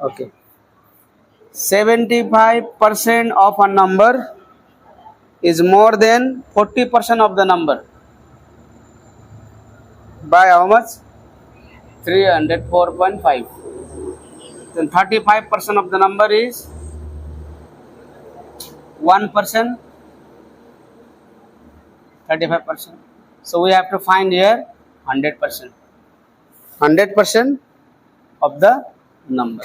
Okay, 75% of a number is more than 40% of the number by how much? 304.5. Then 35% of the number is 1%, 35%. So we have to find here 100%. 100% of the number.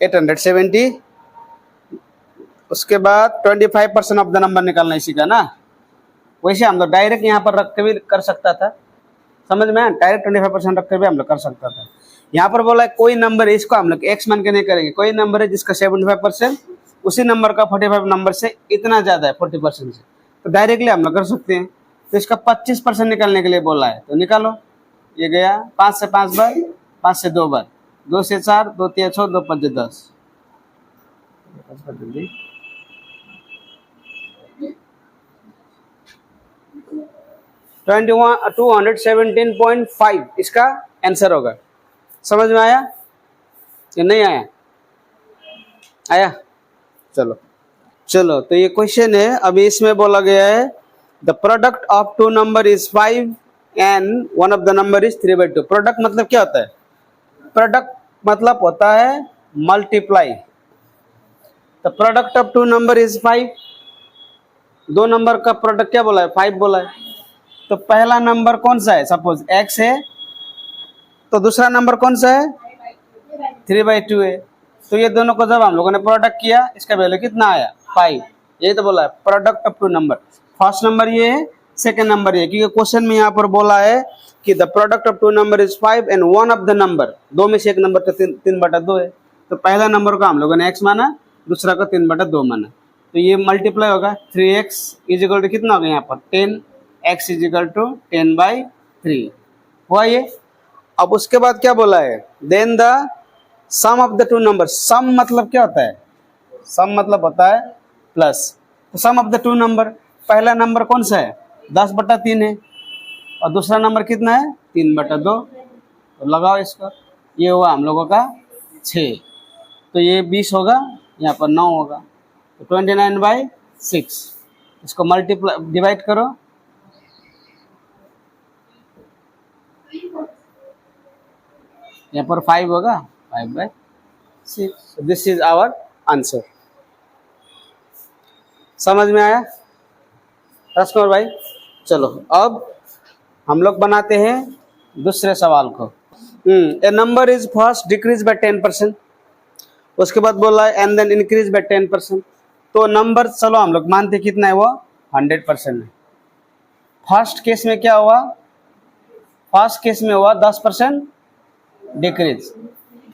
Eight 870, उसके बाद 25% of the number निकालना इसी का ना। वैसे हम लोग direct यहाँ पर रख के भी कर सकता था, समझ में, डायरेक्ट 25% रख के भी हम लोग कर सकता था। यहाँ पर बोला है कोई नंबर है, इसको हम लोग एक्स मान के नहीं करेंगे। कोई नंबर है जिसका 75%, उसी नंबर का 45 नंबर से इतना ज़्यादा है 40% से, तो डायरेक्टली हम लोग कर सकते हैं। तो इसका 25% निकालने के लिए बोला है, तो निकालो। ये गया 5 से 5 बार, 5 से 2 बार, 2 से 4, 2 3 6, 2 5 10, 217.5 इसका आंसर होगा। समझ में आया या नहीं आया? आया? चलो चलो, तो ये क्वेश्चन है। अभी इसमें बोला गया है the product of two number is 5 and one of the number is 3/2। Product मतलब क्या होता है? प्रोडक्ट मतलब होता है multiply. The product of two number is 5। दो नंबर का प्रोडक्ट क्या बोला है? 5 बोला है। तो पहला नंबर कौन सा है? सपोज x है, तो दूसरा नंबर कौन सा है? 3/2 है। तो ये दोनों को जब हम लोगों ने प्रोडक्ट किया, इसका वैल्यू कितना आया? 5। यही तो बोला है product of two number. First number ये है, सेकंड नंबर ये, क्योंकि क्वेश्चन में यहाँ पर बोला है कि the product of two number is 5 and one of the number, दो में से एक नंबर तो 3/2 है। तो पहला नंबर को हम लोगों ने x माना, दूसरा को 3/2 माना। तो ये मल्टीप्लाई होगा। 3x इजिकल टू कितना होगा यहाँ पर? 10, x इजिकल टू 10/3 हुआ ये। अब उसके बाद क्या बोला है? Then the sum of the two number. Sum मतलब क्या होता है? सम मतलब होता है प्लस। तो सम ऑफ द टू नंबर, पहला नंबर कौन सा है? 10/3 है, और दूसरा नंबर कितना है? 3/2। तो लगाओ इसको, ये हुआ हम लोगों का 6। तो ये 20 होगा, यहाँ पर 9 होगा, तो 29/6। इसको मल्टीप्लाई डिवाइड करो, यहाँ पर 5 होगा, 5/6। This is our answer. समझ में आया राजकुमार भाई? चलो अब हम लोग बनाते हैं दूसरे सवाल को। A number is first decrease by 10%, उसके बाद बोला है एंड देन इंक्रीज बाय 10%। तो नंबर चलो हम लोग मानते कितना है? वो 100% है। फर्स्ट केस में क्या हुआ? फर्स्ट केस में हुआ 10% डिक्रीज।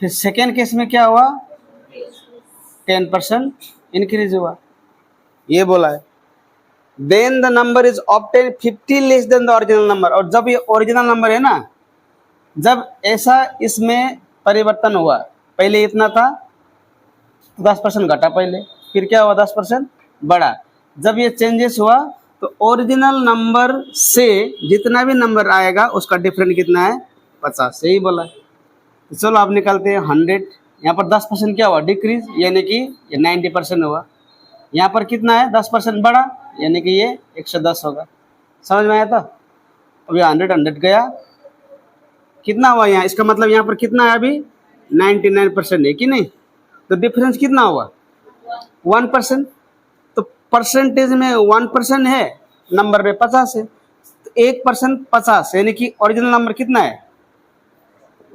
फिर सेकेंड केस में क्या हुआ? 10% इंक्रीज हुआ, ये बोला है। Then the number is obtain 50 less than the original number. और जब ये ओरिजिनल नंबर है ना, जब ऐसा इसमें परिवर्तन हुआ, पहले इतना था, 10% घटा पहले, फिर क्या हुआ? 10% बढ़ा। जब ये चेंजेस हुआ तो ओरिजिनल नंबर से जितना भी नंबर आएगा उसका डिफरेंट कितना है? 50। यही बोला है। तो चलो आप निकालते हैं 100। यहाँ पर 10% क्या हुआ? डिक्रीज, यानी कि ये 90% हुआ। यहाँ पर कितना है? 10% बढ़ा, यानी कि ये 110 होगा। समझ में आया? तो अभी 100 गया, कितना हुआ यहाँ? इसका मतलब यहाँ पर कितना है? अभी 99% है कि नहीं? तो डिफरेंस कितना हुआ? 1%। तो परसेंटेज में 1% है, नंबर में 50 है, तो 1% 50, यानी कि ओरिजिनल नंबर कितना है?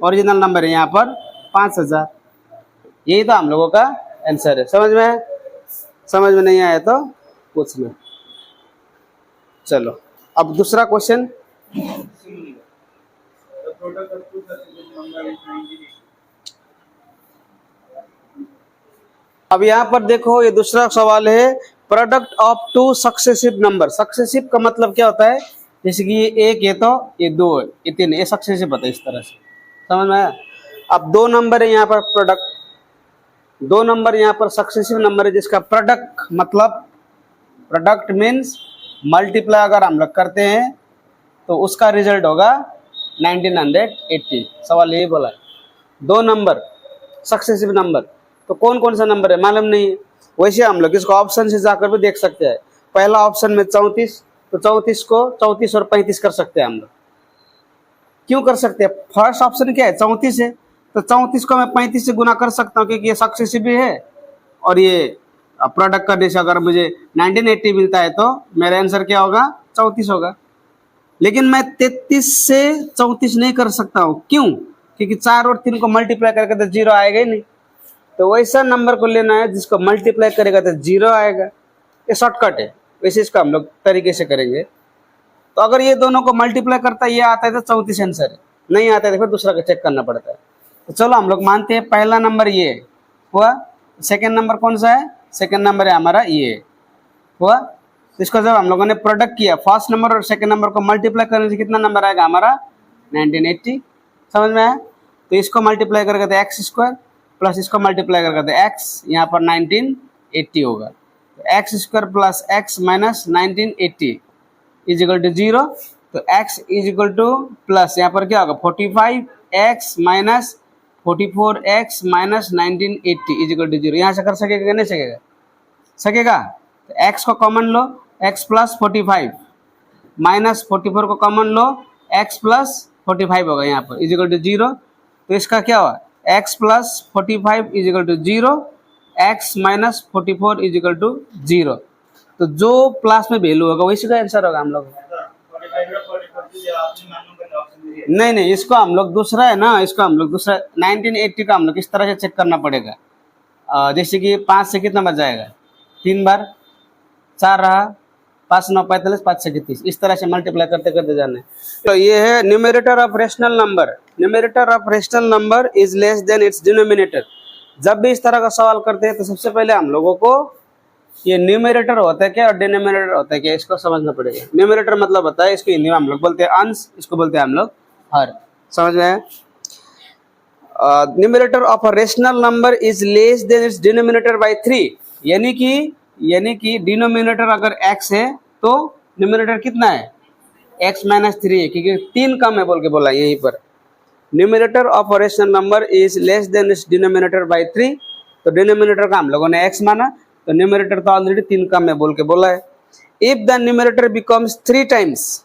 ओरिजिनल नंबर है यहाँ पर 5000। यही तो हम लोगों का आंसर है। समझ में है? समझ में नहीं आया तो पूछना। चलो अब दूसरा क्वेश्चन। अब यहाँ पर देखो, ये दूसरा सवाल है product of two successive number. Successive का मतलब क्या होता है? जैसे कि ये 1 है तो ये 2 है, ये 3 है, ये सक्सेसिव होता है। इस तरह से समझ में आया? अब दो नंबर है यहाँ पर प्रोडक्ट, दो नंबर यहाँ पर सक्सेसिव नंबर है जिसका प्रोडक्ट, मतलब प्रोडक्ट मीन्स मल्टीप्लाई अगर हम लोग करते हैं तो उसका रिजल्ट होगा 1980। सवाल यही बोला है। दो नंबर सक्सेसिव नंबर, तो कौन कौन सा नंबर है मालूम नहीं है। वैसे हम लोग इसको ऑप्शन से जाकर भी देख सकते हैं। पहला ऑप्शन में 34, तो 34 को 34 और 35 कर सकते हैं हम लोग। क्यों कर सकते हैं? फर्स्ट ऑप्शन क्या है? 34 है, तो 34 को मैं 35 से गुना कर सकता हूँ क्योंकि ये सक्सेसिव भी है और ये प्रोडक्ट का रेशियो अगर मुझे 1980 मिलता है तो मेरा आंसर क्या होगा? 34 होगा। लेकिन मैं 33 से 34 नहीं कर सकता हूँ। क्यों? क्योंकि 4 और 3 को मल्टीप्लाई करके तो 0 आएगा ही नहीं। तो वैसा नंबर को लेना है जिसको मल्टीप्लाई करेगा तो 0 आएगा। ये शॉर्टकट है, वैसे इसका हम लोग तरीके से करेंगे। तो अगर ये दोनों को मल्टीप्लाई करता है, ये आता है तो 34 आंसर है, नहीं आता है तो फिर दूसरा का चेक करना पड़ता है। तो चलो हम लोग मानते हैं पहला नंबर ये हुआ। सेकेंड नंबर कौन सा है? सेकेंड नंबर है हमारा ये हुआ। इसको जब हम लोगों ने प्रोडक्ट किया, फर्स्ट नंबर और सेकेंड नंबर को मल्टीप्लाई करने से कितना नंबर आएगा हमारा? 1980। समझ में आया? तो इसको मल्टीप्लाई करके तो एक्स स्क्वायर प्लस इसको मल्टीप्लाई करके तो एक्स, यहाँ पर 1980 होगा। तो X square plus X minus 1980 is equal to 0। तो x is equal to plus यहाँ पर क्या होगा? 45x minus 44x minus 1980 is equal to 0। यहाँ से कर सकेगा कि नहीं सकेगा? सकेगा। तो x को कॉमन लो, x प्लस 45 माइनस 44 को कॉमन लो, x प्लस 45 होगा यहाँ पर इज इक्वल टू 0। तो इसका क्या हुआ? x plus 45 is equal to 0, x minus 44 is equal to 0। तो जो प्लस में वैल्यू होगा वही का आंसर होगा हम लोग। नहीं, इसको हम लोग दूसरा है ना, इसको हम लोग दूसरा 1980 का हम लोग इस तरह से चेक करना पड़ेगा। जैसे कि 5 से कितना बच जाएगा? 3 बार 4 रहा, 5 9 45, 5 से 30, इस तरह से मल्टीप्लाई करते करते जाना है। तो ये है numerator of rational number. Numerator of rational number is less than it's denominator. जब भी इस तरह का सवाल करते हैं तो सबसे पहले हम लोगों को ये न्यूमरेटर होता है क्या और डिनोमिनेटर होता है क्या, इसको समझना पड़ेगा। न्यूमरेटर मतलब होता है, इसको हिंदी में हम लोग बोलते हैं अंश, इसको बोलते हैं हम लोग हर। समझ में आया? Numerator of a rational number is less than it's denominator by 3। यानी कि डिनोमिनेटर अगर x है तो न्यूमरेटर कितना है? x माइनस 3 है, क्योंकि 3 कम है बोल के बोला यहीं पर। Numerator of a rational number is less than it's denominator by 3। तो डिनोमिनेटर का हम लोगों ने x माना, तो न्यूमरेटर तो ऑलरेडी 3 कम है बोल के बोला है। If the numerator becomes 3 times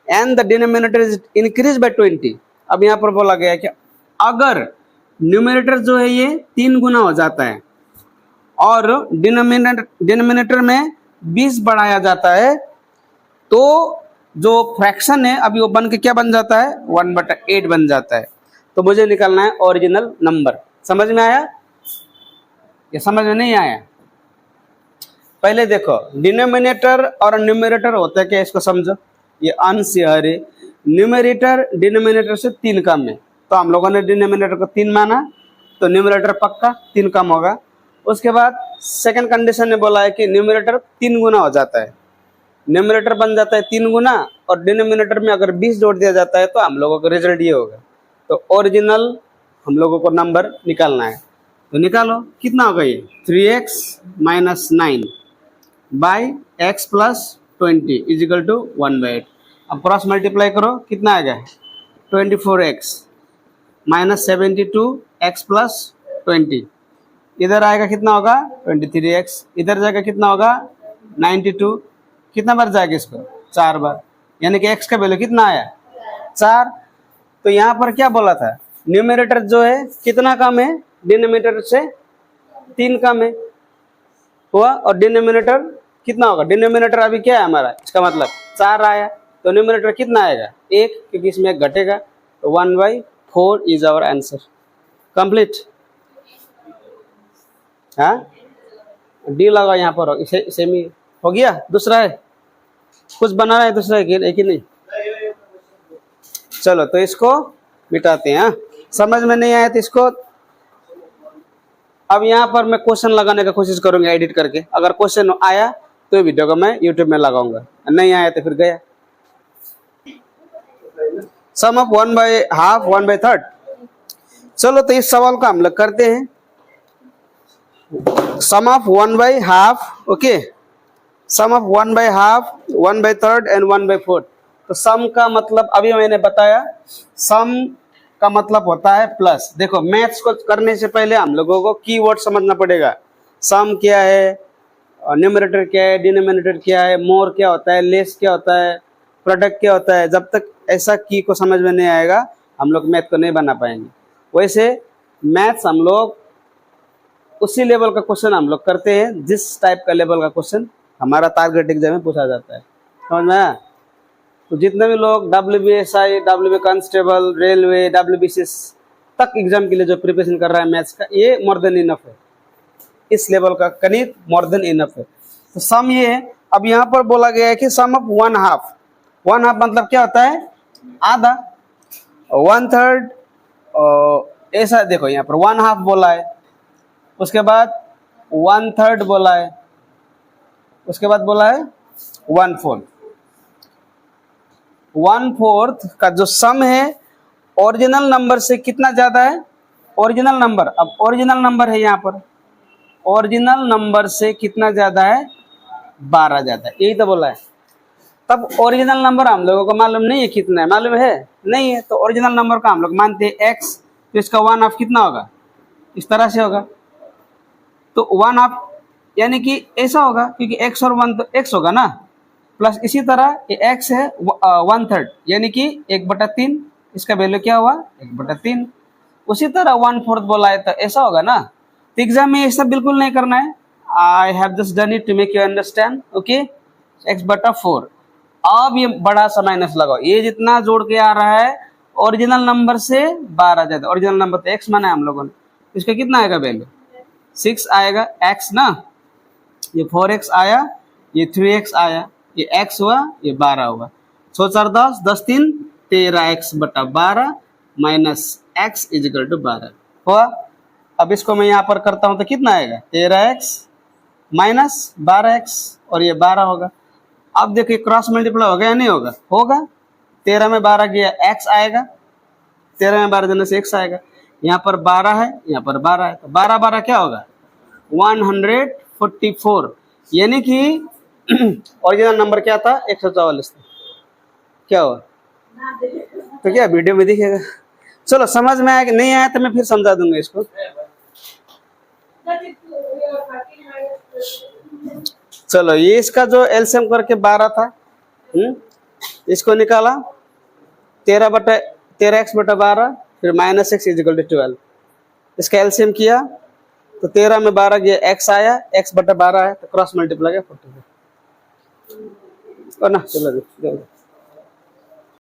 and the denominator is increase by 20। अब यहाँ पर बोला गया कि अगर न्यूमरेटर जो है ये 3 गुना हो जाता है और डिनोमिनेटर में 20 बढ़ाया जाता है, तो जो फ्रैक्शन है अभी वो बन के क्या बन जाता है? 1/8 बन जाता है। तो मुझे निकालना है ओरिजिनल नंबर। समझ में आया या समझ में नहीं आया? पहले देखो, डिनोमिनेटर और न्यूमरेटर होता है क्या, इसको समझो। ये अंश है, न्यूमरेटर डिनोमिनेटर से 3 कम है, तो हम लोगों ने डिनोमिनेटर को 3 माना, तो न्यूमरेटर पक्का 3 कम होगा। उसके बाद सेकंड कंडीशन ने बोला है कि न्यूमरेटर 3 गुना हो जाता है। न्यूमरेटर बन जाता है 3 गुना और डिनोमिनेटर में अगर 20 जोड़ दिया जाता है तो हम लोगों का रिजल्ट ये होगा। तो ओरिजिनल हम लोगों को नंबर निकालना है, तो निकालो। कितना होगा ये? 3x minus 9 by X plus 20 is equal to 1/8। अब क्रॉस मल्टीप्लाई करो, कितना आएगा? 24x minus 72x plus 20। इधर आएगा कितना होगा? 23x। इधर जाएगा कितना होगा? 92। कितना बार जाएगा इसको? 4 बार। यानी कि x का वैल्यू कितना आया? 4। तो यहाँ पर क्या बोला था? न्यूमरेटर जो है कितना कम है डिनोमिनेटर से? 3 कम है हुआ। और डिनोमिनेटर कितना होगा? डिनोमिनेटर अभी क्या है हमारा? इसका मतलब 4 आया, तो न्यूमरेटर कितना आएगा? 1, क्योंकि इसमें 1 घटेगा। तो 1/4 इज आवर आंसर। कंप्लीट। हाँ, डी लगा यहाँ पर, सेमी हो गया। दूसरा है, कुछ बना रहा है दूसरा है कि नहीं? चलो तो इसको मिटाते हैं। समझ में नहीं आया तो इसको, अब यहाँ पर मैं क्वेश्चन लगाने का कोशिश करूंगा एडिट करके। अगर क्वेश्चन आया तो वीडियो को मैं यूट्यूब में लगाऊंगा, नहीं आया तो फिर गया। सम ऑफ 1/2 1/3। चलो तो इस सवाल को हम लोग करते हैं। Sum of 1/2, okay, sum of 1/2, 1/3 and 1/4। तो सम का मतलब अभी मैंने बताया, सम का मतलब होता है प्लस। देखो मैथ्स को करने से पहले हम लोगों को कीवर्ड समझना पड़ेगा। सम क्या है, न्यूमरेटर क्या है, डिनोमिनेटर क्या है, मोर क्या होता है, लेस क्या होता है, प्रोडक्ट क्या होता है। जब तक ऐसा की को समझ में नहीं आएगा हम लोग मैथ को नहीं बना पाएंगे। वैसे मैथ्स हम लोग उसी लेवल का क्वेश्चन हम लोग करते हैं जिस टाइप का लेवल का क्वेश्चन हमारा टारगेट एग्जाम में पूछा जाता है। समझ में आया? तो जितने भी लोग WBSI, WB constable, railway, WBCS तक एग्जाम के लिए जो प्रिपरेशन कर रहा है मैथ्स का, ये मोर देन इनफ है। इस लेवल का गणित मोर देन इनफ है। तो सम ये है। अब यहाँ पर बोला गया है कि सम ऑफ 1/2, 1/2 मतलब क्या होता है, आधा। 1/3 ऐसा देखो यहाँ पर 1/2 बोला है, उसके बाद 1/3 बोला है, उसके बाद बोला है 1/4। 1/4 का जो सम है ओरिजिनल नंबर से कितना ज्यादा है, ओरिजिनल नंबर, अब ओरिजिनल नंबर है यहाँ पर, ओरिजिनल नंबर से कितना ज्यादा है, 12 ज्यादा है, यही तो बोला है। तब ओरिजिनल नंबर हम लोगों को मालूम नहीं है कितना है, मालूम है नहीं है, तो ओरिजिनल नंबर का हम लोग मानते हैं x, तो इसका 1/2 कितना होगा, इस तरह से होगा। तो 1/2 यानी कि ऐसा होगा, क्योंकि x और 1 तो x होगा ना, प्लस इसी तरह ये x है 1/3 यानी कि 1/3, इसका वैल्यू क्या हुआ 1/3। उसी तरह 1/4 बोला है तो ऐसा होगा ना। तो एग्जाम में ये सब बिल्कुल नहीं करना है। I have just done it to make you understand, okay. x/4। अब ये बड़ा सा माइनस लगाओ, ये जितना जोड़ के आ रहा है ओरिजिनल नंबर से 12 ज्यादा, ओरिजिनल नंबर तो x माना है हम लोगों ने, इसका कितना आएगा वैल्यू, 6 आएगा x ना, ये 4x आया, ये 3x आया, ये x हुआ, ये 12 हुआ। 6 4 10, 10 3 13x/12 minus x is equal to 12 हुआ। अब इसको मैं यहाँ पर करता हूँ तो कितना आएगा, 13x माइनस 12x और ये 12 होगा। अब देखिए क्रॉस मल्टीप्लाई होगा या नहीं होगा, होगा। 13 में 12 गया x आएगा, 13 में 12 देने से x आएगा। यहाँ पर 12 है, यहाँ पर 12 है, तो 12 12 क्या होगा 144, यानी कि ओरिजिनल नंबर क्या था 144 था। क्या हुआ, तो क्या वीडियो में दिखेगा। चलो समझ में आया कि नहीं आया तो मैं फिर समझा दूंगा इसको। चलो ये इसका जो एलसीएम करके 12 था, इसको निकाला 13x/12 फिर माइनस x इजिकल टू 12। इसका एलसीएम किया तो 13 में 12 गया x आया, x/12 है तो क्रॉस मल्टीप्लाई किया 40 और ना। चलो